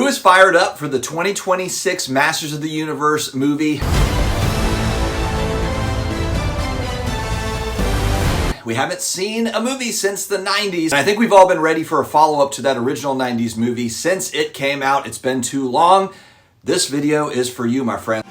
Who is fired up for the 2026 Masters of the Universe movie? We haven't seen a movie since the 90s. And I think we've all been ready for a follow-up to that original 90s movie since it came out. It's been too long. This video is for you, my friend.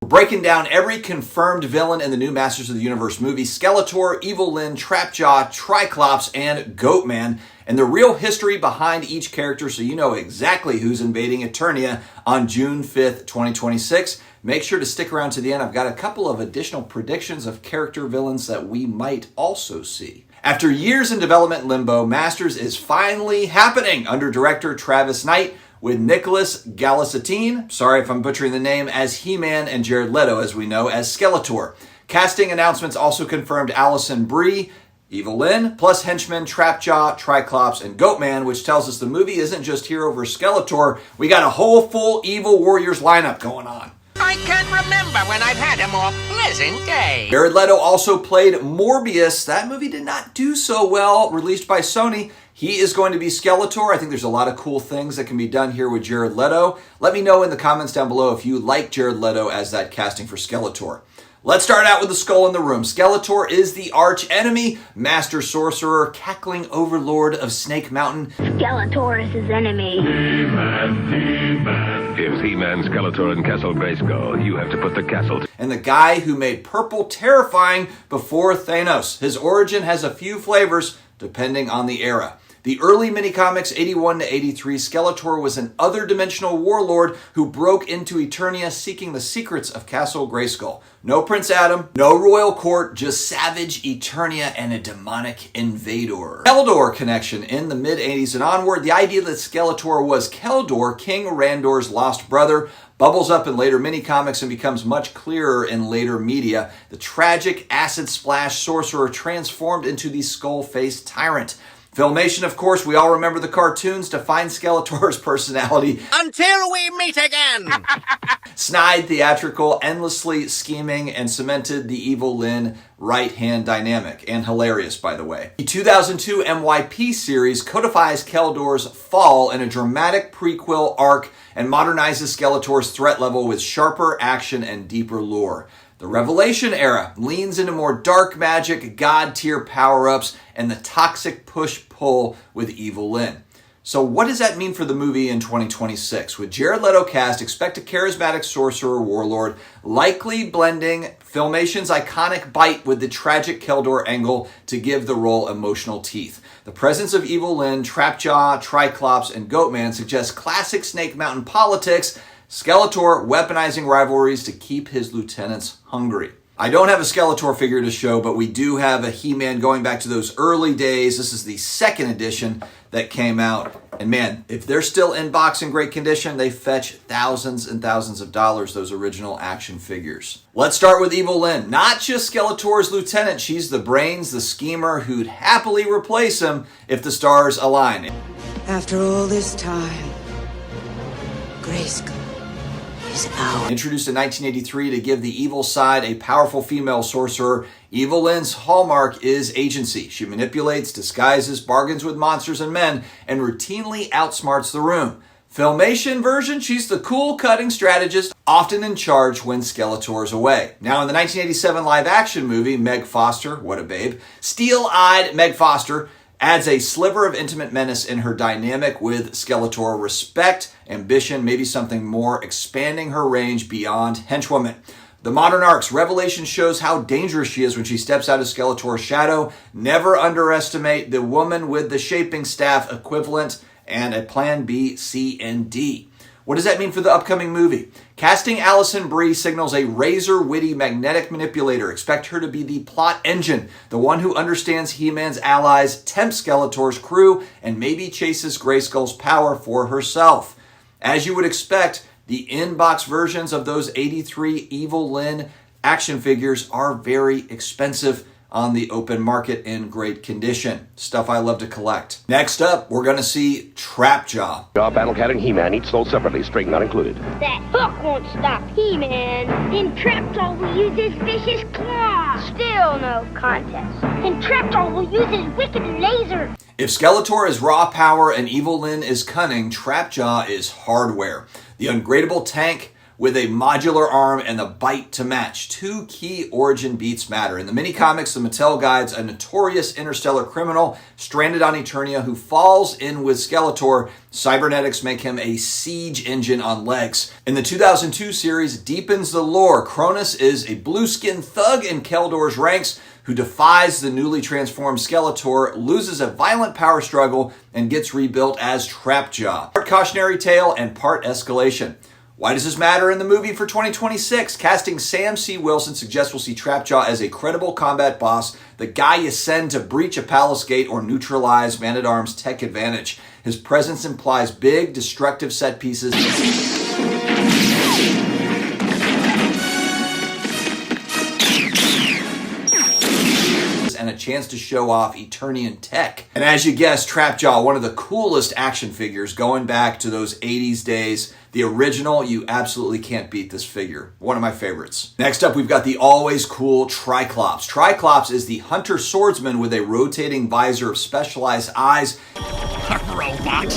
Breaking down every confirmed villain in the new Masters of the Universe movie: Skeletor, Evil Lyn, Trapjaw, Triclops, and Goatman, and the real history behind each character so you know exactly who's invading Eternia on June 5th, 2026. Make sure to stick around to the end. I've got a couple of additional predictions of character villains that we might also see. After years in development limbo, Masters is finally happening under director Travis Knight, with Nicholas Galitzine, sorry if I'm butchering the name, as He-Man, and Jared Leto, as we know, as Skeletor. Casting announcements also confirmed Alison Brie, Evil Lyn, plus henchmen Trapjaw, Triclops, and Goatman, which tells us the movie isn't just hero versus Skeletor. We got a whole full Evil Warriors lineup going on. I can't remember when I've had a more pleasant day. Jared Leto also played Morbius. That movie did not do so well, released by Sony. He is going to be Skeletor. I think there's a lot of cool things that can be done here with Jared Leto. Let me know in the comments down below if you like Jared Leto as that casting for Skeletor. Let's start out with the skull in the room. Skeletor is the arch enemy, master sorcerer, cackling overlord of Snake Mountain. Skeletor is his enemy. He-Man. If He-Man, Skeletor, and Castle Grayskull, you have to put the castle. And the guy who made purple terrifying before Thanos. His origin has a few flavors depending on the era. The early mini-comics, 81 to 83, Skeletor was an other-dimensional warlord who broke into Eternia seeking the secrets of Castle Grayskull. No Prince Adam, no royal court, just savage Eternia and a demonic invader. Keldor connection in the mid-80s and onward. The idea that Skeletor was Keldor, King Randor's lost brother, bubbles up in later mini-comics and becomes much clearer in later media. The tragic acid splash sorcerer transformed into the skull-faced tyrant. Filmation, of course, we all remember the cartoons to find Skeletor's personality. Until we meet again! Snide, theatrical, endlessly scheming, and cemented the Evil Lyn right-hand dynamic. And hilarious, by the way. The 2002 MYP series codifies Keldor's fall in a dramatic prequel arc and modernizes Skeletor's threat level with sharper action and deeper lore. The Revelation era leans into more dark magic, god-tier power-ups, and the toxic push-pull with Evil Lyn. So what does that mean for the movie in 2026? With Jared Leto cast, expect a charismatic sorcerer warlord, likely blending Filmation's iconic bite with the tragic Keldor angle to give the role emotional teeth. The presence of Evil Lyn, Trapjaw, Triclops, and Goatman suggests classic Snake Mountain politics, Skeletor weaponizing rivalries to keep his lieutenants hungry. I don't have a Skeletor figure to show, but we do have a He-Man going back to those early days. This is the second edition that came out. And man, if they're still in box in great condition, they fetch thousands and thousands of dollars, those original action figures. Let's start with Evil Lyn. Not just Skeletor's lieutenant, she's the brains, the schemer who'd happily replace him if the stars align. After all this time, Grayskull is ours. Introduced in 1983 to give the evil side a powerful female sorcerer, Evil Lyn's hallmark is agency. She manipulates, disguises, bargains with monsters and men, and routinely outsmarts the room. Filmation version, she's the cool cutting strategist, often in charge when Skeletor's away. Now in the 1987 live-action movie, Meg Foster, what a babe, steel-eyed Meg Foster adds a sliver of intimate menace in her dynamic with Skeletor, respect, ambition, maybe something more, expanding her range beyond henchwoman. The modern arcs, Revelation shows how dangerous she is when she steps out of Skeletor's shadow. Never underestimate the woman with the shaping staff equivalent and a plan B, C, and D. What does that mean for the upcoming movie? Casting Alison Brie signals a razor-witty magnetic manipulator. Expect her to be the plot engine, the one who understands He-Man's allies, tempts Skeletor's crew, and maybe chases Grayskull's power for herself. As you would expect, the in-box versions of those 83 Evil Lyn action figures are very expensive on the open market in great condition. Stuff I love to collect. Next up, we're going to see Trapjaw. Battle Cat and He-Man each sold separately, string not included. That hook won't stop He-Man. In Trapjaw, we use his vicious claws. still no contest. And Trapjaw will use his wicked laser. If Skeletor is raw power and Evil Lyn is cunning, Trapjaw is hardware. The ungradable tank with a modular arm and the bite to match. Two key origin beats matter. In the mini-comics, the Mattel guides a notorious interstellar criminal stranded on Eternia who falls in with Skeletor. Cybernetics make him a siege engine on legs. In the 2002 series, deepens the lore. Cronus is a blue-skinned thug in Keldor's ranks who defies the newly transformed Skeletor, loses a violent power struggle, and gets rebuilt as Trapjaw. Part cautionary tale and part escalation. Why does this matter in the movie for 2026? Casting Sam C. Wilson suggests we'll see Trapjaw as a credible combat boss, the guy you send to breach a palace gate or neutralize Man-at-Arm's tech advantage. His presence implies big, destructive set pieces. And a chance to show off Eternian tech. And as you guessed, Trapjaw, one of the coolest action figures going back to those 80s days. The original, you absolutely can't beat this figure. One of my favorites. Next up, we've got the always cool Triclops. Triclops is the hunter swordsman with a rotating visor of specialized eyes. Robot.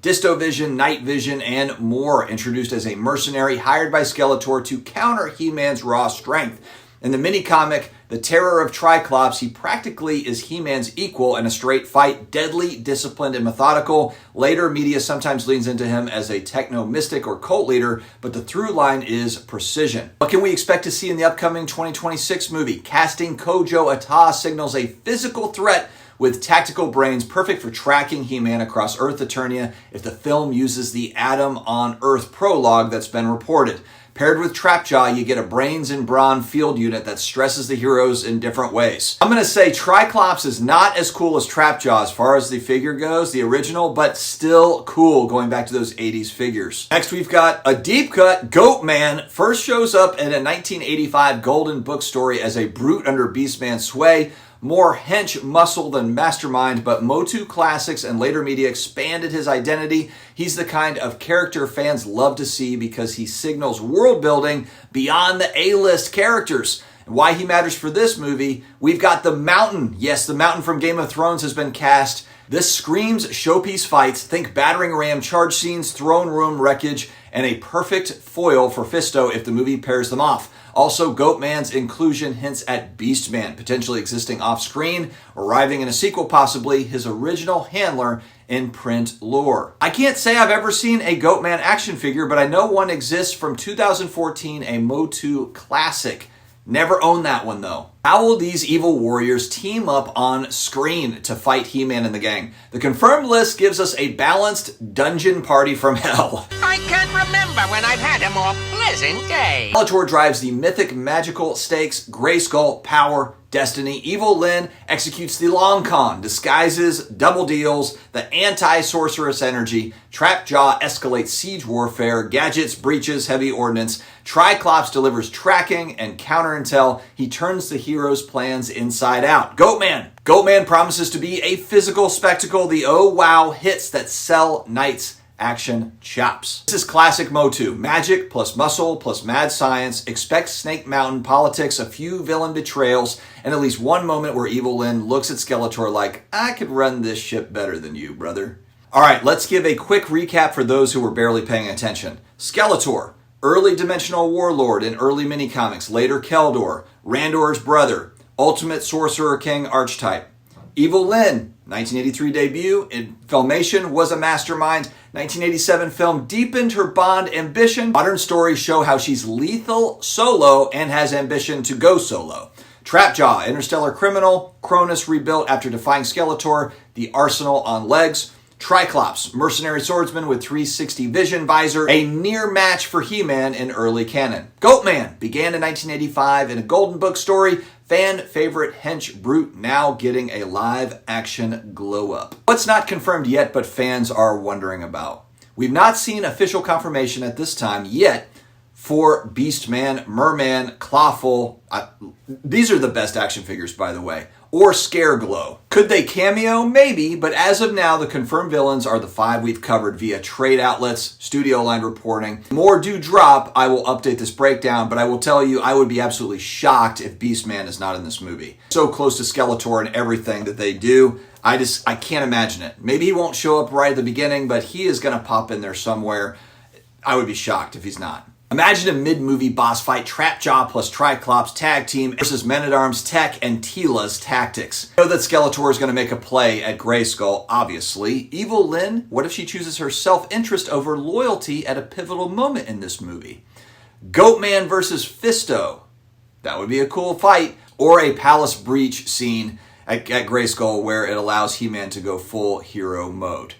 Distovision, night vision, and more. Introduced as a mercenary hired by Skeletor to counter He-Man's raw strength. In the mini-comic, The Terror of Triclops, he practically is He-Man's equal in a straight fight, deadly, disciplined, and methodical. Later, media sometimes leans into him as a techno-mystic or cult leader, but the through line is precision. What can we expect to see in the upcoming 2026 movie? Casting Kojo Ata signals a physical threat with tactical brains, perfect for tracking He-Man across Earth Eternia if the film uses the Adam on Earth prologue that's been reported. Paired with Trapjaw, you get a brains and brawn field unit that stresses the heroes in different ways. I'm going to say Triclops is not as cool as Trapjaw as far as the figure goes, the original, but still cool going back to those 80s figures. Next, we've got a deep cut Goatman. First shows up in a 1985 Golden Book story as a brute under Beastman's sway. More hench muscle than mastermind, but Motu Classics and later media expanded his identity. He's the kind of character fans love to see because he signals world building beyond the A-list characters. And why he matters for this movie, we've got the Mountain. Yes, the Mountain from Game of Thrones has been cast. This screams showpiece fights. Think battering ram charge scenes, throne room wreckage, and a perfect foil for Fisto if the movie pairs them off. Also, Goatman's inclusion hints at Beastman, potentially existing off-screen, arriving in a sequel possibly, his original handler in print lore. I can't say I've ever seen a Goatman action figure, but I know one exists from 2014, a Motu Classic. Never owned that one though. How will these evil warriors team up on screen to fight He-Man and the gang? The confirmed list gives us a balanced dungeon party from hell. I can't remember when I've had a more pleasant day. Skeletor drives the mythic magical stakes, Grayskull, power, destiny. Evil Lyn executes the long con, disguises, double deals, the anti-sorceress energy. Trapjaw escalates siege warfare, gadgets, breaches, heavy ordnance. Triclops delivers tracking and counter intel. He turns the hero's plans inside out. Goatman. Goatman promises to be a physical spectacle. The oh wow hits that sell Knight's action chops. This is classic Motu. Magic plus muscle plus mad science. Expect Snake Mountain politics, a few villain betrayals, and at least one moment where Evil Lyn looks at Skeletor like, I could run this ship better than you, brother. All right, let's give a quick recap for those who were barely paying attention. Skeletor, early dimensional warlord in early mini-comics, later Keldor, Randor's brother, ultimate sorcerer king archetype. Evil Lyn, 1983 debut in Filmation, was a mastermind. 1987 film deepened her Bond ambition. Modern stories show how she's lethal solo and has ambition to go solo. Trapjaw, interstellar criminal. Cronus rebuilt after defying Skeletor. The arsenal on legs. Triclops, mercenary swordsman with 360 vision visor, a near match for He-Man in early canon. Goatman began in 1985 in a Golden Book story, fan favorite hench brute now getting a live action glow up. What's not confirmed yet but fans are wondering about? We've not seen official confirmation at this time yet for Beastman, Merman, Clawful. These are the best action figures, by the way. or Scareglow. Could they cameo? Maybe, but as of now, the confirmed villains are the 5 we've covered via trade outlets, studio line reporting. More do drop. I will update this breakdown, but I will tell you, I would be absolutely shocked if Beastman is not in this movie. So close to Skeletor in everything that they do. I can't imagine it. Maybe he won't show up right at the beginning, but he is going to pop in there somewhere. I would be shocked if he's not. Imagine a mid-movie boss fight, Trapjaw plus Triclops tag team versus Men-at-Arms Tech and Tila's Tactics. I know that Skeletor is going to make a play at Grayskull, obviously. Evil Lynn, what if she chooses her self-interest over loyalty at a pivotal moment in this movie? Goatman versus Fisto. That would be a cool fight. Or a palace breach scene at Grayskull where it allows He-Man to go full hero mode.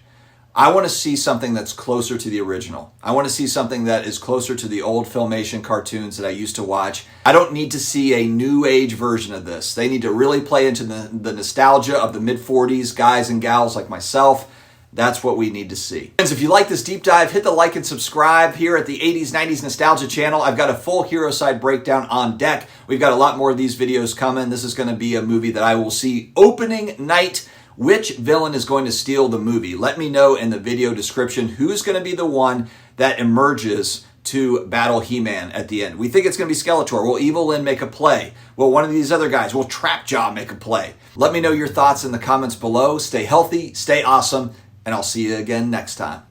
I want to see something that's closer to the original. I want to see something that is closer to the old Filmation cartoons that I used to watch. I don't need to see a new age version of this. They need to really play into the nostalgia of the mid-40s guys and gals like myself. That's what we need to see. Friends, if you like this deep dive, hit the like and subscribe here at the 80s, 90s Nostalgia channel. I've got a full Hero Side breakdown on deck. We've got a lot more of these videos coming. This is going to be a movie that I will see opening night. Which villain is going to steal the movie? Let me know in the video description who's going to be the one that emerges to battle He-Man at the end. We think it's going to be Skeletor. Will Evil Lynn make a play? Will one of these other guys, will Trapjaw make a play? Let me know your thoughts in the comments below. Stay healthy, stay awesome, and I'll see you again next time.